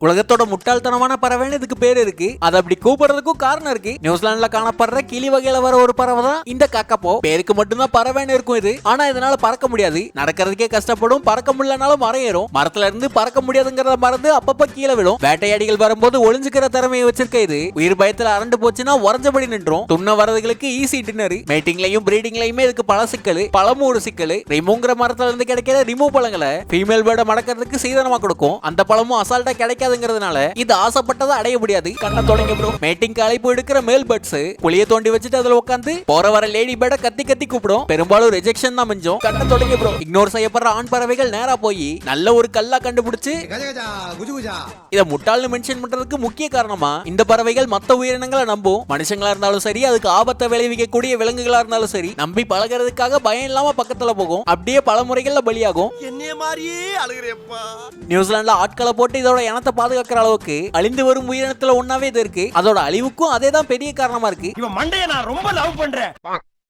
உலகத்தோட முட்டாள்தனமான பறவைன்னு இதுக்கு பேர் இருக்கு. அது அப்படி கூப்பிடுறதுக்கும் காரணம் இருக்கு. நியூசிலாந்துல காணப்படுற கிளி வகையில வர ஒரு பறவை தான் இந்த கக்காப்போ. பேருக்கு மட்டும்தான் பறவைன்னு இருக்கும் இது. ஆனா இதனால பறக்க முடியாது. நடக்கிறதுக்கே கஷ்டப்படும். பறக்க முடியலனாலும் மரம் ஏறும். மரத்துல இருந்து பறக்க முடியாதுங்கிறத மறந்து அப்பப்ப கீழே விடும். வேட்டையாடிகள் வரும்போது ஒளிஞ்சுக்கிற திறமையை வச்சிருக்க இது உயிர் பயத்துல அரண்டு போச்சுன்னா உறைஞ்சபடி நின்றும். துண்ண வரதுகளுக்கு ஈஸி டின்னர். மேட்டிங்லயும் பிரீடிங்லயுமே இதுக்கு பல சிக்கல். பழமும் ஒரு சிக்கல். ரிமூங்கிற மரத்துல இருந்து கிடைக்கிற ரிமூவ் பழங்களை ஃபீமேல் பேர்ட மடக்கிறதுக்கு சீதனமா கொடுக்கும். அந்த பழமும் அசால்ட்டா கிடைக்காது. இது ஆசைப்பட்டதை அடைய முடியாது. கண்ணை தொடங்கி ப்ரோ. மேட்டிங் அழைப்பு எடுக்கிற மேல் பேர்ட்ஸ் புளிய தோண்டி வச்சுட்டு அதுல உட்காந்து போற வர லேடி பேர்ட கத்தி கத்தி கூப்பிடும். பெரும்பாலும் ரிஜெக்ஷன் தான் மிஞ்சம். கண்ணை தொடங்கி ப்ரோ. இக்னோர் செய்யப்படுற ஆண் பறவைகள் நேரா போய் நல்ல ஒரு கல்லா கண்டுபிடிச்சு இத முட்டாள்னு மென்ஷன் பண்றதுக்கு முக்கிய காரணமா இந்த பறவைகள் மத்த உயிரினங்களை நம்பும். மனுஷங்களா இருந்தாலும் சரி, அதுக்கு ஆபத்தை விளைவிக்கக்கூடிய விலங்குகளா இருந்தாலும் சரி, நம்பி பழகிறதுக்காக பயம் இல்லாம பக்கத்துல போகும். அப்படியே பல முறைகள்ல பலியாகும். நியூசிலாந்துல ஆட்களை போட்டு இதோட இனத்தை பாதுகாக்கிற அளவுக்கு அழிந்து வரும் உயிரினத்துல ஒன்னாவே இது இருக்கு. அதோட அழிவுக்கும் அதே தான் பெரிய காரணமா இருக்கு. இவன் மண்டைய நான் ரொம்ப லவ் பண்றேன்.